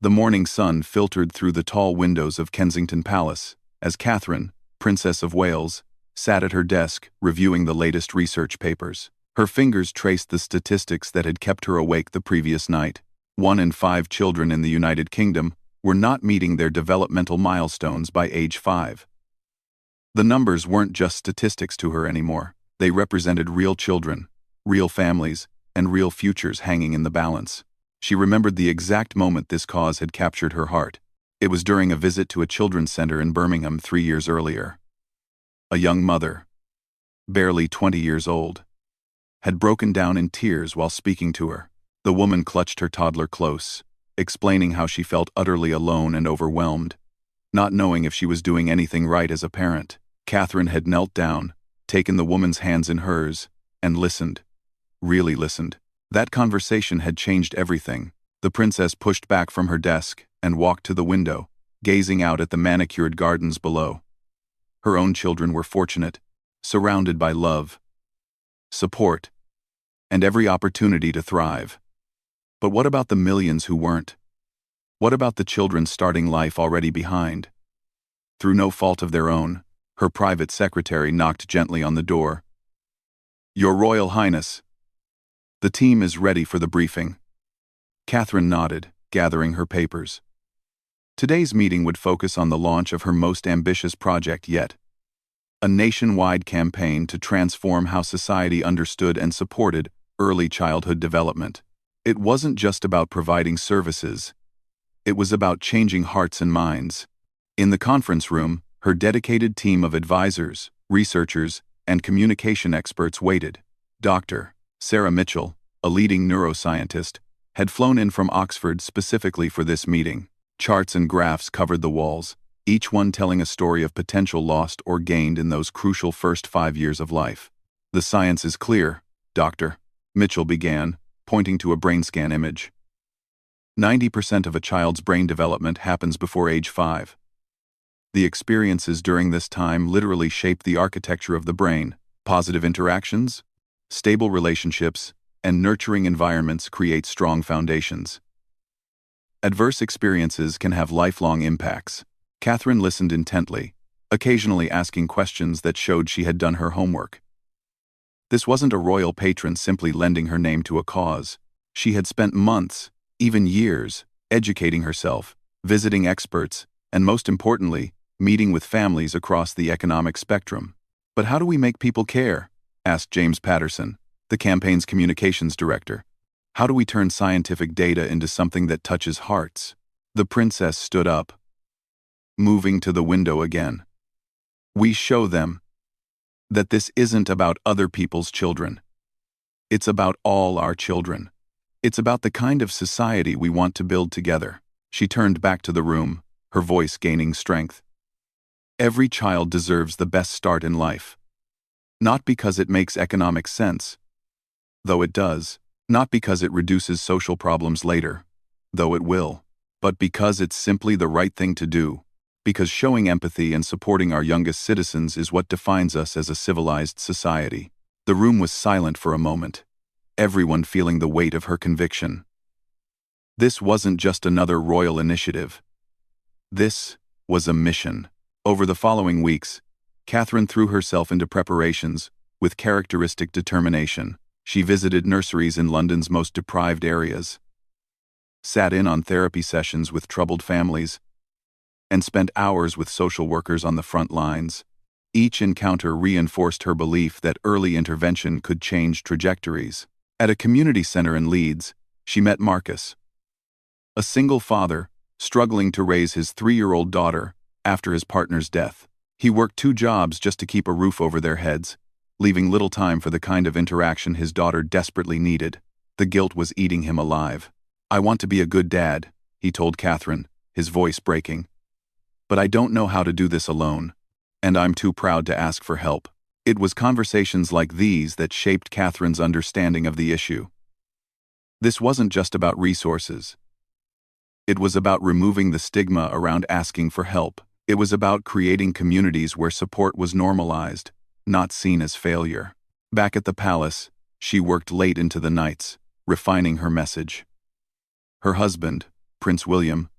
The morning sun filtered through the tall windows of Kensington Palace, as Catherine, Princess of Wales, sat at her desk reviewing the latest research papers. Her fingers traced the statistics that had kept her awake the previous night. 1 in 5 children in the United Kingdom were not meeting their developmental milestones by age 5. The numbers weren't just statistics to her anymore. They represented real children, real families, and real futures hanging in the balance. She remembered the exact moment this cause had captured her heart. It was during a visit to a children's center in Birmingham 3 years earlier. A young mother, barely 20 years old, had broken down in tears while speaking to her. The woman clutched her toddler close, explaining how she felt utterly alone and overwhelmed, not knowing if she was doing anything right as a parent. Catherine had knelt down, taken the woman's hands in hers, and listened. Really listened. That conversation had changed everything. The princess pushed back from her desk and walked to the window, gazing out at the manicured gardens below. Her own children were fortunate, surrounded by love, support, and every opportunity to thrive. But what about the millions who weren't? What about the children starting life already behind? Through no fault of their own, her private secretary knocked gently on the door. "Your Royal Highness, the team is ready for the briefing." Catherine nodded, gathering her papers. Today's meeting would focus on the launch of her most ambitious project yet, a nationwide campaign to transform how society understood and supported early childhood development. It wasn't just about providing services. It was about changing hearts and minds. In the conference room, her dedicated team of advisors, researchers, and communication experts waited. Dr. Sarah Mitchell, a leading neuroscientist, had flown in from Oxford specifically for this meeting. Charts and graphs covered the walls, each one telling a story of potential lost or gained in those crucial first 5 years of life. "The science is clear, Dr. Mitchell began, pointing to a brain scan image. 90% of a child's brain development happens before age 5. The experiences during this time literally shape the architecture of the brain. Positive interactions, stable relationships, and nurturing environments create strong foundations. Adverse experiences can have lifelong impacts." Catherine listened intently, occasionally asking questions that showed she had done her homework. This wasn't a royal patron simply lending her name to a cause. She had spent months, even years, educating herself, visiting experts, and most importantly, meeting with families across the economic spectrum. "But how do we make people care?" asked James Patterson, the campaign's communications director. "How do we turn scientific data into something that touches hearts?" The princess stood up, moving to the window again. "We show them that this isn't about other people's children. It's about all our children. It's about the kind of society we want to build together." She turned back to the room, her voice gaining strength. "Every child deserves the best start in life. Not because it makes economic sense, though it does. Not because it reduces social problems later, though it will. But because it's simply the right thing to do. Because showing empathy and supporting our youngest citizens is what defines us as a civilized society." The room was silent for a moment, everyone feeling the weight of her conviction. This wasn't just another royal initiative. This was a mission. Over the following weeks, Catherine threw herself into preparations with characteristic determination. She visited nurseries in London's most deprived areas, sat in on therapy sessions with troubled families, and spent hours with social workers on the front lines. Each encounter reinforced her belief that early intervention could change trajectories. At a community center in Leeds, she met Marcus, a single father struggling to raise his 3-year-old daughter after his partner's death. He worked 2 jobs just to keep a roof over their heads, leaving little time for the kind of interaction his daughter desperately needed. The guilt was eating him alive. "I want to be a good dad," he told Catherine, his voice breaking. "But I don't know how to do this alone, and I'm too proud to ask for help." It was conversations like these that shaped Catherine's understanding of the issue. This wasn't just about resources. It was about removing the stigma around asking for help. It was about creating communities where support was normalized, not seen as failure. Back at the palace, she worked late into the nights, refining her message. Her husband, Prince William,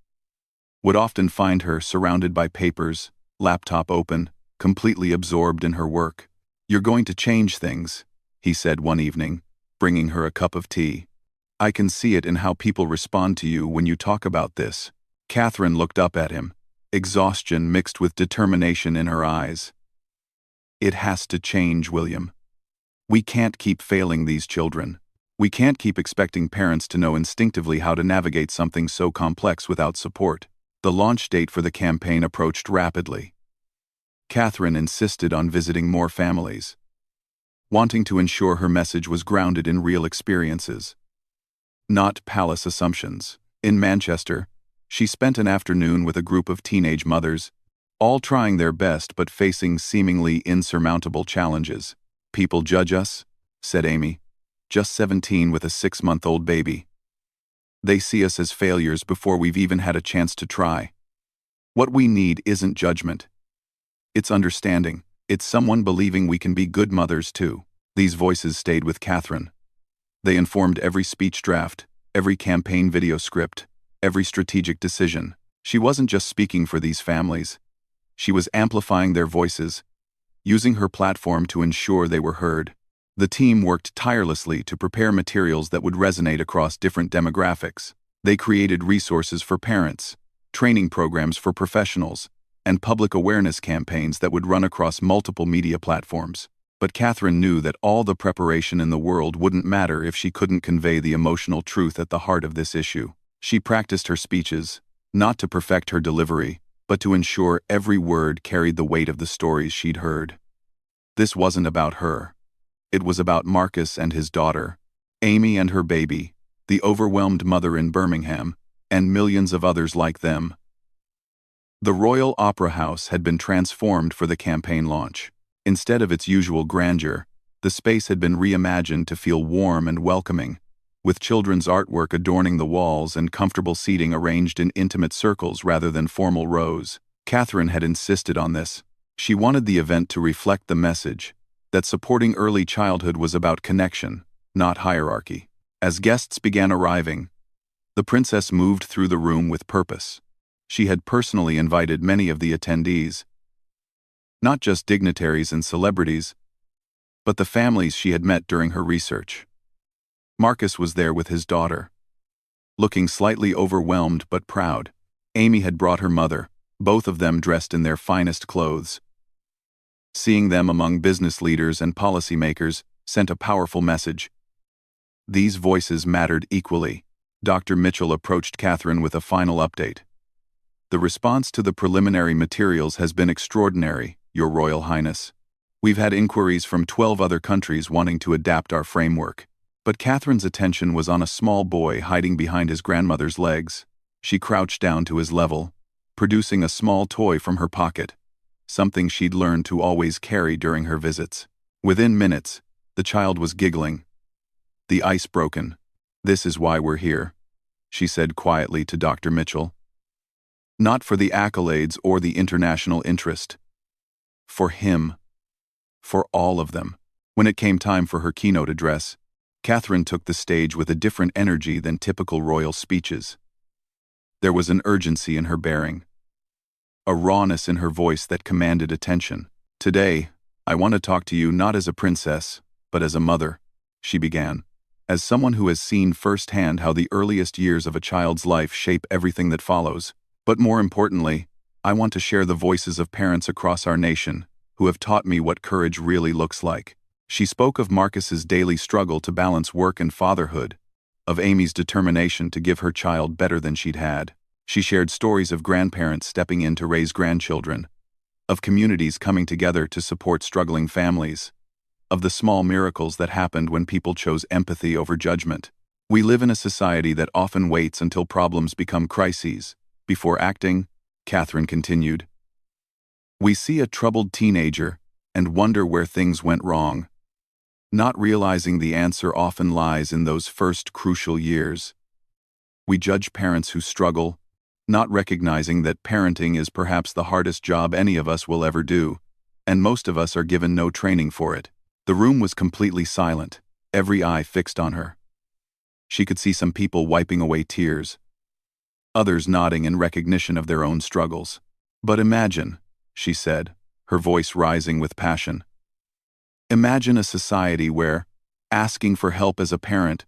would often find her surrounded by papers, laptop open, completely absorbed in her work. "You're going to change things," he said one evening, bringing her a cup of tea. "I can see it in how people respond to you when you talk about this." Catherine looked up at him, exhaustion mixed with determination in her eyes. "It has to change, William. We can't keep failing these children. We can't keep expecting parents to know instinctively how to navigate something so complex without support." The launch date for the campaign approached rapidly. Catherine insisted on visiting more families, wanting to ensure her message was grounded in real experiences, not palace assumptions. In Manchester, she spent an afternoon with a group of teenage mothers, all trying their best but facing seemingly insurmountable challenges. "People judge us," said Amy, just 17 with a 6-month-old baby. "They see us as failures before we've even had a chance to try. What we need isn't judgment. It's understanding. It's someone believing we can be good mothers too." These voices stayed with Catherine. They informed every speech draft, every campaign video script, every strategic decision. She wasn't just speaking for these families. She was amplifying their voices, using her platform to ensure they were heard. The team worked tirelessly to prepare materials that would resonate across different demographics. They created resources for parents, training programs for professionals, and public awareness campaigns that would run across multiple media platforms. But Catherine knew that all the preparation in the world wouldn't matter if she couldn't convey the emotional truth at the heart of this issue. She practiced her speeches, not to perfect her delivery, but to ensure every word carried the weight of the stories she'd heard. This wasn't about her. It was about Marcus and his daughter, Amy and her baby, the overwhelmed mother in Birmingham, and millions of others like them. The Royal Opera House had been transformed for the campaign launch. Instead of its usual grandeur, the space had been reimagined to feel warm and welcoming, with children's artwork adorning the walls and comfortable seating arranged in intimate circles rather than formal rows. Catherine had insisted on this. She wanted the event to reflect the message that supporting early childhood was about connection, not hierarchy. As guests began arriving, the princess moved through the room with purpose. She had personally invited many of the attendees, not just dignitaries and celebrities, but the families she had met during her research. Marcus was there with his daughter, looking slightly overwhelmed but proud. Amy had brought her mother, both of them dressed in their finest clothes. Seeing them among business leaders and policymakers sent a powerful message. These voices mattered equally. Dr. Mitchell approached Catherine with a final update. "The response to the preliminary materials has been extraordinary, Your Royal Highness. We've had inquiries from 12 other countries wanting to adapt our framework." But Catherine's attention was on a small boy hiding behind his grandmother's legs. She crouched down to his level, producing a small toy from her pocket, something she'd learned to always carry during her visits. Within minutes, the child was giggling. "The ice broken. This is why we're here," she said quietly to Dr. Mitchell. "Not for the accolades or the international interest. For him. For all of them." When it came time for her keynote address, Catherine took the stage with a different energy than typical royal speeches. There was an urgency in her bearing, a rawness in her voice that commanded attention. "Today, I want to talk to you not as a princess, but as a mother," she began. "As someone who has seen firsthand how the earliest years of a child's life shape everything that follows. But more importantly, I want to share the voices of parents across our nation who have taught me what courage really looks like." She spoke of Marcus's daily struggle to balance work and fatherhood, of Amy's determination to give her child better than she'd had. She shared stories of grandparents stepping in to raise grandchildren, of communities coming together to support struggling families, of the small miracles that happened when people chose empathy over judgment. "We live in a society that often waits until problems become crises before acting," Catherine continued. "We see a troubled teenager and wonder where things went wrong, not realizing the answer often lies in those first crucial years. We judge parents who struggle, not recognizing that parenting is perhaps the hardest job any of us will ever do, and most of us are given no training for it." The room was completely silent, every eye fixed on her. She could see some people wiping away tears, others nodding in recognition of their own struggles. "But imagine," she said, her voice rising with passion. "Imagine a society where asking for help as a parent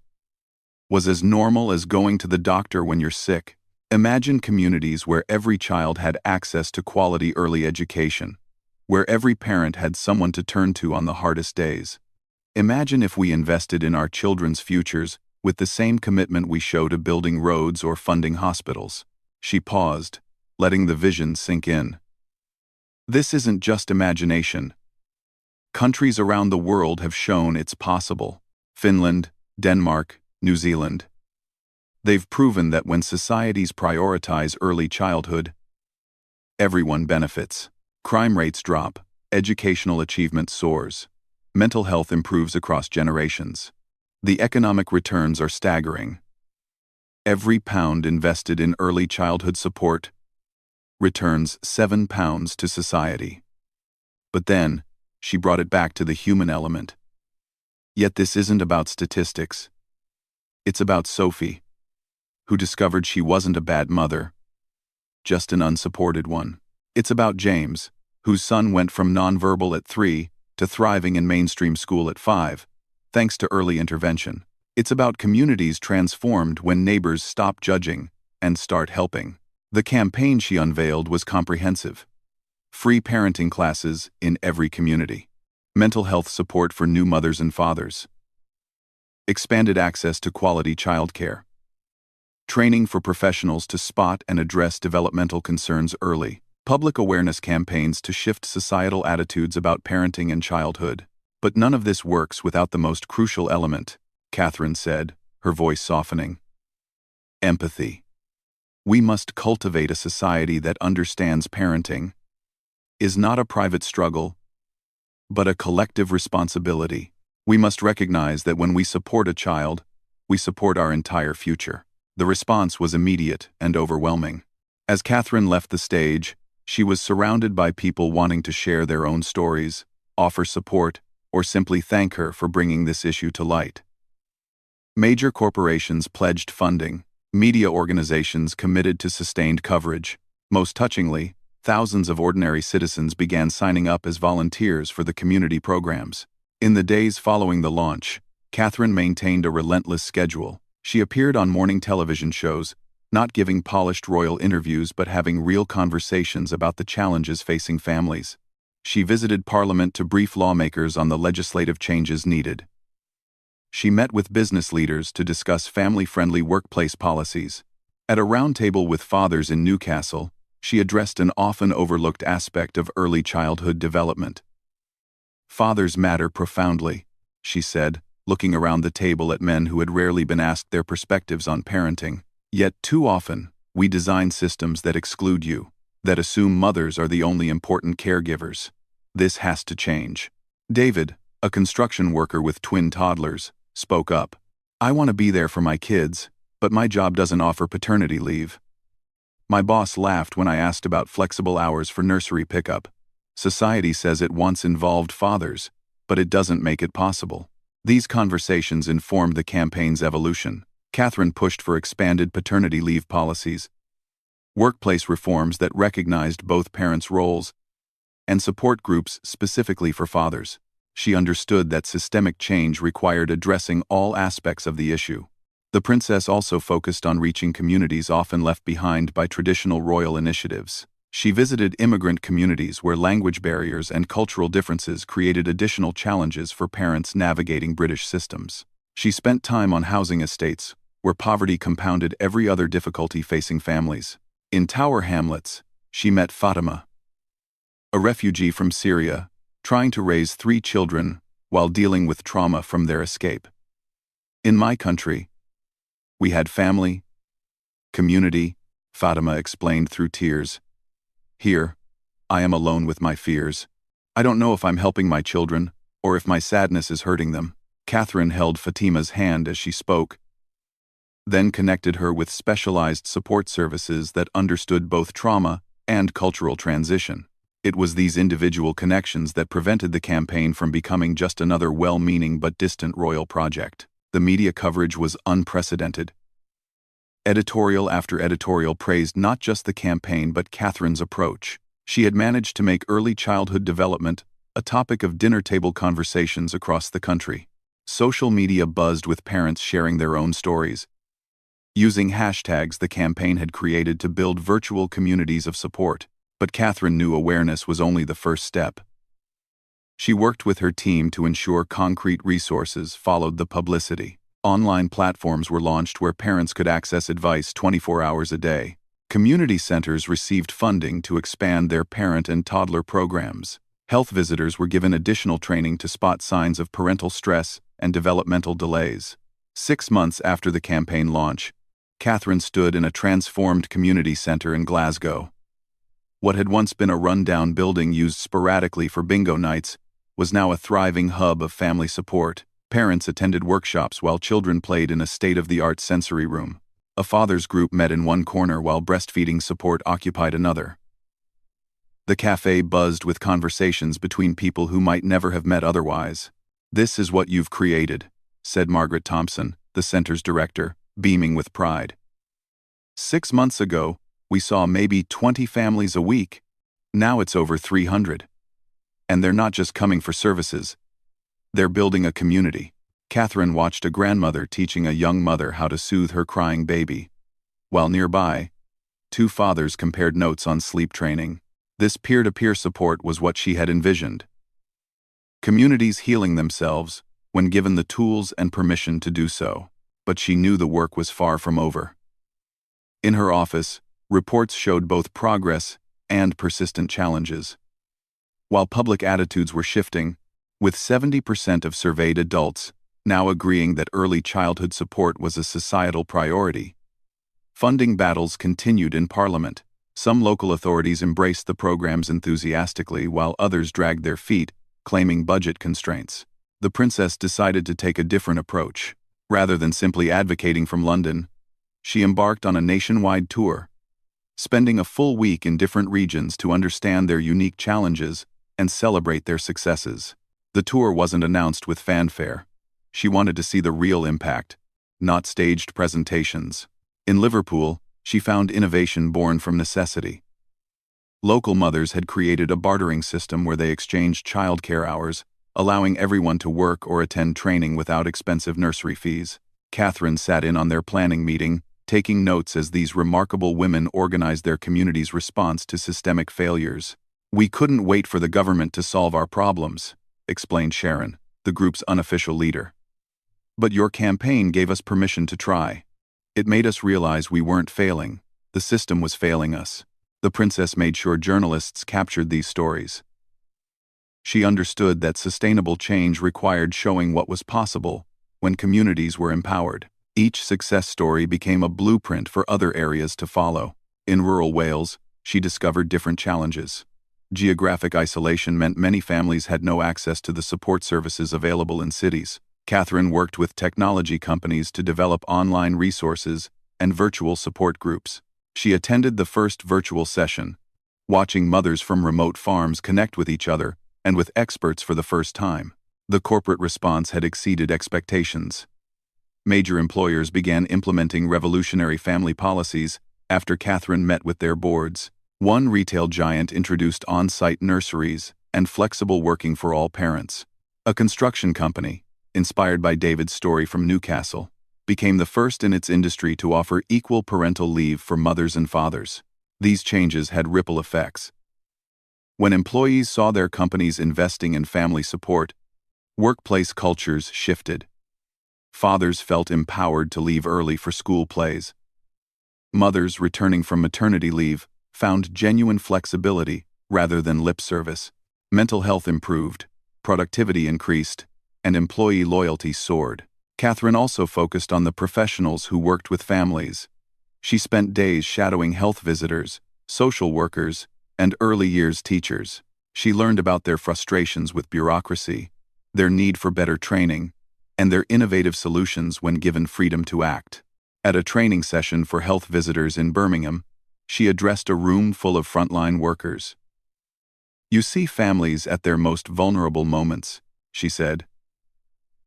was as normal as going to the doctor when you're sick. Imagine communities where every child had access to quality early education, where every parent had someone to turn to on the hardest days. Imagine if we invested in our children's futures with the same commitment we show to building roads or funding hospitals." She paused, letting the vision sink in. This isn't just imagination. Countries around the world have shown it's possible. Finland, Denmark, New Zealand. They've proven that when societies prioritize early childhood, everyone benefits. Crime rates drop, educational achievement soars, mental health improves across generations. The economic returns are staggering. Every pound invested in early childhood support returns 7 pounds to society. But then, she brought it back to the human element. Yet this isn't about statistics. It's about Sophie, who discovered she wasn't a bad mother, just an unsupported one. It's about James, whose son went from nonverbal at 3 to thriving in mainstream school at 5, thanks to early intervention. It's about communities transformed when neighbors stop judging and start helping. The campaign she unveiled was comprehensive. Free parenting classes in every community. Mental health support for new mothers and fathers. Expanded access to quality childcare. Training for professionals to spot and address developmental concerns early. Public awareness campaigns to shift societal attitudes about parenting and childhood. But none of this works without the most crucial element, Catherine said, her voice softening. Empathy. We must cultivate a society that understands parenting is not a private struggle, but a collective responsibility. We must recognize that when we support a child, we support our entire future. The response was immediate and overwhelming. As Catherine left the stage, she was surrounded by people wanting to share their own stories, offer support, or simply thank her for bringing this issue to light. Major corporations pledged funding, media organizations committed to sustained coverage. Most touchingly, thousands of ordinary citizens began signing up as volunteers for the community programs. In the days following the launch, Catherine maintained a relentless schedule. She appeared on morning television shows, not giving polished royal interviews but having real conversations about the challenges facing families. She visited Parliament to brief lawmakers on the legislative changes needed. She met with business leaders to discuss family-friendly workplace policies. At a roundtable with fathers in Newcastle, she addressed an often overlooked aspect of early childhood development. Fathers matter profoundly, she said, looking around the table at men who had rarely been asked their perspectives on parenting. Yet too often, we design systems that exclude you, that assume mothers are the only important caregivers. This has to change. David, a construction worker with twin toddlers, spoke up. "I want to be there for my kids, but my job doesn't offer paternity leave. My boss laughed when I asked about flexible hours for nursery pickup. Society says it wants involved fathers, but it doesn't make it possible." These conversations informed the campaign's evolution. Catherine pushed for expanded paternity leave policies, workplace reforms that recognized both parents' roles, and support groups specifically for fathers. She understood that systemic change required addressing all aspects of the issue. The princess also focused on reaching communities often left behind by traditional royal initiatives. She visited immigrant communities where language barriers and cultural differences created additional challenges for parents navigating British systems. She spent time on housing estates, where poverty compounded every other difficulty facing families. In Tower Hamlets, she met Fatima, a refugee from Syria, trying to raise 3 children while dealing with trauma from their escape. "In my country, we had family, community," Fatima explained through tears. "Here, I am alone with my fears. I don't know if I'm helping my children, or if my sadness is hurting them." Catherine held Fatima's hand as she spoke, then connected her with specialized support services that understood both trauma and cultural transition. It was these individual connections that prevented the campaign from becoming just another well-meaning but distant royal project. The media coverage was unprecedented. Editorial after editorial praised not just the campaign but Catherine's approach. She had managed to make early childhood development a topic of dinner-table conversations across the country. Social media buzzed with parents sharing their own stories. Using hashtags the campaign had created to build virtual communities of support, but Catherine knew awareness was only the first step. She worked with her team to ensure concrete resources followed the publicity. Online platforms were launched where parents could access advice 24 hours a day. Community centers received funding to expand their parent and toddler programs. Health visitors were given additional training to spot signs of parental stress and developmental delays. 6 months after the campaign launch, Catherine stood in a transformed community center in Glasgow. What had once been a rundown building used sporadically for bingo nights was now a thriving hub of family support. Parents attended workshops while children played in a state-of-the-art sensory room. A father's group met in one corner while breastfeeding support occupied another. The cafe buzzed with conversations between people who might never have met otherwise. "This is what you've created," said Margaret Thompson, the center's director, beaming with pride. "6 months ago, we saw maybe 20 families a week. Now it's over 300. And they're not just coming for services. They're building a community." Catherine watched a grandmother teaching a young mother how to soothe her crying baby, while nearby, 2 fathers compared notes on sleep training. This peer-to-peer support was what she had envisioned. Communities healing themselves when given the tools and permission to do so. But she knew the work was far from over. In her office, reports showed both progress and persistent challenges. While public attitudes were shifting, with 70% of surveyed adults now agreeing that early childhood support was a societal priority, funding battles continued in Parliament. Some local authorities embraced the programs enthusiastically while others dragged their feet, claiming budget constraints. The princess decided to take a different approach. Rather than simply advocating from London, she embarked on a nationwide tour, spending a full week in different regions to understand their unique challenges and celebrate their successes. The tour wasn't announced with fanfare. She wanted to see the real impact, not staged presentations. In Liverpool, she found innovation born from necessity. Local mothers had created a bartering system where they exchanged childcare hours, allowing everyone to work or attend training without expensive nursery fees. Catherine sat in on their planning meeting, taking notes as these remarkable women organized their community's response to systemic failures. "We couldn't wait for the government to solve our problems," explained Sharon, the group's unofficial leader. "But your campaign gave us permission to try. It made us realize we weren't failing. The system was failing us." The princess made sure journalists captured these stories. She understood that sustainable change required showing what was possible when communities were empowered. Each success story became a blueprint for other areas to follow. In rural Wales, she discovered different challenges. Geographic isolation meant many families had no access to the support services available in cities. Catherine worked with technology companies to develop online resources and virtual support groups. She attended the first virtual session, watching mothers from remote farms connect with each other and with experts for the first time. The corporate response had exceeded expectations. Major employers began implementing revolutionary family policies after Catherine met with their boards. One retail giant introduced on-site nurseries and flexible working for all parents. A construction company, inspired by David's story from Newcastle, became the first in its industry to offer equal parental leave for mothers and fathers. These changes had ripple effects. When employees saw their companies investing in family support, workplace cultures shifted. Fathers felt empowered to leave early for school plays. Mothers returning from maternity leave found genuine flexibility rather than lip service. Mental health improved, productivity increased, and employee loyalty soared. Catherine also focused on the professionals who worked with families. She spent days shadowing health visitors, social workers, and early years teachers. She learned about their frustrations with bureaucracy, their need for better training, and their innovative solutions when given freedom to act. At a training session for health visitors in Birmingham, she addressed a room full of frontline workers. "You see families at their most vulnerable moments," she said.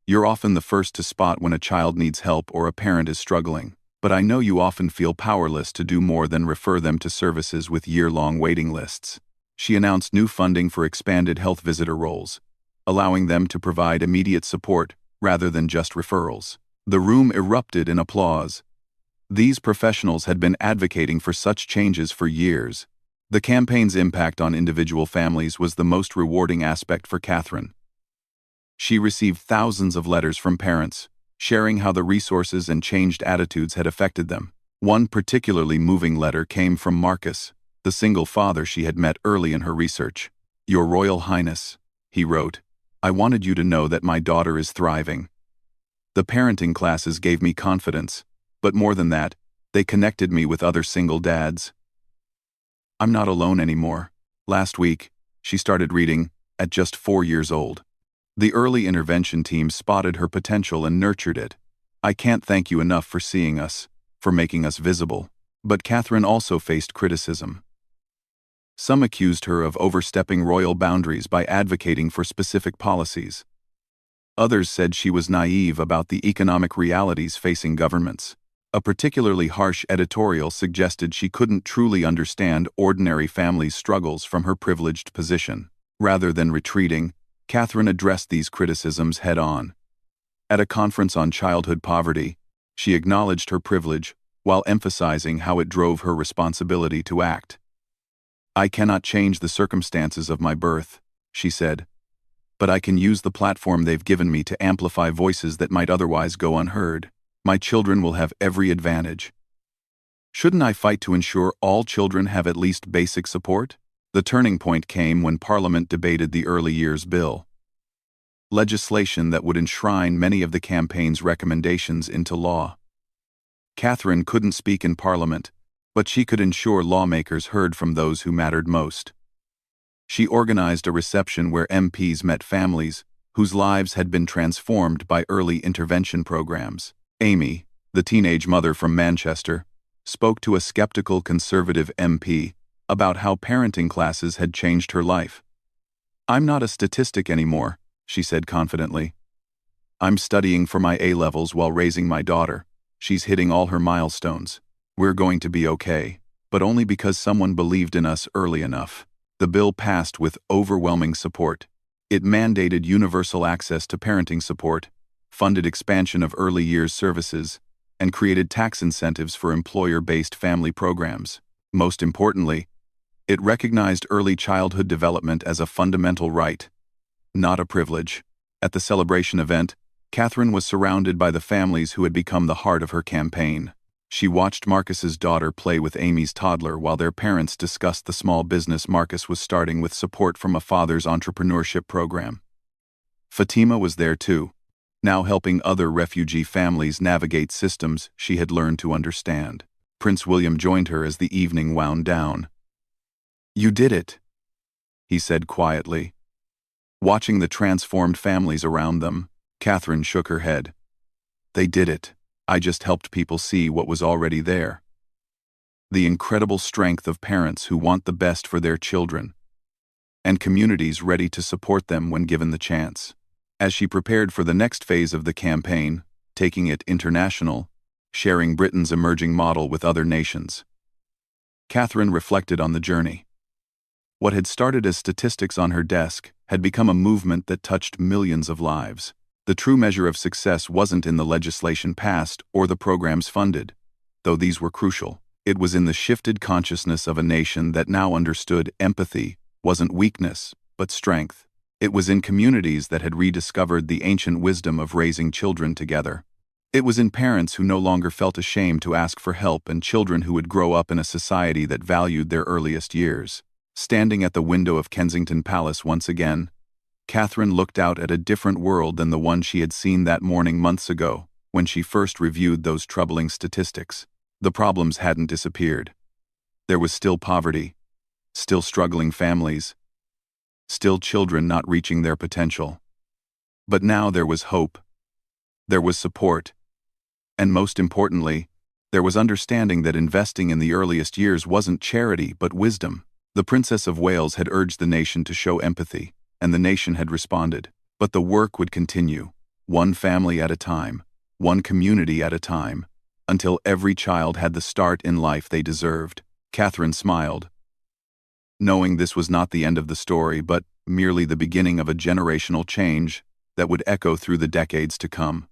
"You're often the first to spot when a child needs help or a parent is struggling. But I know you often feel powerless to do more than refer them to services with year-long waiting lists. She announced new funding for expanded health visitor roles, allowing them to provide immediate support rather than just referrals. The room erupted in applause. These professionals had been advocating for such changes for years. The campaign's impact on individual families was the most rewarding aspect for Catherine. She received thousands of letters from parents, sharing how the resources and changed attitudes had affected them. One particularly moving letter came from Marcus, the single father she had met early in her research. "Your Royal Highness," he wrote, "I wanted you to know that my daughter is thriving. The parenting classes gave me confidence, but more than that, they connected me with other single dads. I'm not alone anymore." Last week, she started reading, at just 4 years old. The early intervention team spotted her potential and nurtured it. "I can't thank you enough for seeing us, for making us visible." But Catherine also faced criticism. Some accused her of overstepping royal boundaries by advocating for specific policies. Others said she was naive about the economic realities facing governments. A particularly harsh editorial suggested she couldn't truly understand ordinary families' struggles from her privileged position. Rather than retreating, Catherine addressed these criticisms head-on. At a conference on childhood poverty, she acknowledged her privilege while emphasizing how it drove her responsibility to act. "I cannot change the circumstances of my birth," she said, "but I can use the platform they've given me to amplify voices that might otherwise go unheard. My children will have every advantage. Shouldn't I fight to ensure all children have at least basic support?" The turning point came when Parliament debated the Early Years Bill, legislation that would enshrine many of the campaign's recommendations into law. Catherine couldn't speak in Parliament, but she could ensure lawmakers heard from those who mattered most. She organized a reception where MPs met families whose lives had been transformed by early intervention programs. Amy, the teenage mother from Manchester, spoke to a skeptical Conservative MP about how parenting classes had changed her life. "I'm not a statistic anymore," she said confidently. "I'm studying for my A-levels while raising my daughter. She's hitting all her milestones. We're going to be okay, but only because someone believed in us early enough." The bill passed with overwhelming support. It mandated universal access to parenting support, funded expansion of early years services, and created tax incentives for employer-based family programs. Most importantly, it recognized early childhood development as a fundamental right, not a privilege. At the celebration event, Catherine was surrounded by the families who had become the heart of her campaign. She watched Marcus's daughter play with Amy's toddler while their parents discussed the small business Marcus was starting with support from a father's entrepreneurship program. Fatima was there too, now helping other refugee families navigate systems she had learned to understand. Prince William joined her as the evening wound down. "You did it," he said quietly. Watching the transformed families around them, Catherine shook her head. "They did it. I just helped people see what was already there. The incredible strength of parents who want the best for their children, and communities ready to support them when given the chance." As she prepared for the next phase of the campaign, taking it international, sharing Britain's emerging model with other nations, Catherine reflected on the journey. What had started as statistics on her desk had become a movement that touched millions of lives. The true measure of success wasn't in the legislation passed or the programs funded, though these were crucial. It was in the shifted consciousness of a nation that now understood empathy wasn't weakness, but strength. It was in communities that had rediscovered the ancient wisdom of raising children together. It was in parents who no longer felt ashamed to ask for help and children who would grow up in a society that valued their earliest years. Standing at the window of Kensington Palace once again, Catherine looked out at a different world than the one she had seen that morning months ago, when she first reviewed those troubling statistics. The problems hadn't disappeared. There was still poverty, still struggling families, still children not reaching their potential. But now there was hope, there was support, and most importantly, there was understanding that investing in the earliest years wasn't charity but wisdom. The Princess of Wales had urged the nation to show empathy, and the nation had responded. But the work would continue, one family at a time, one community at a time, until every child had the start in life they deserved. Catherine smiled, knowing this was not the end of the story, but merely the beginning of a generational change that would echo through the decades to come.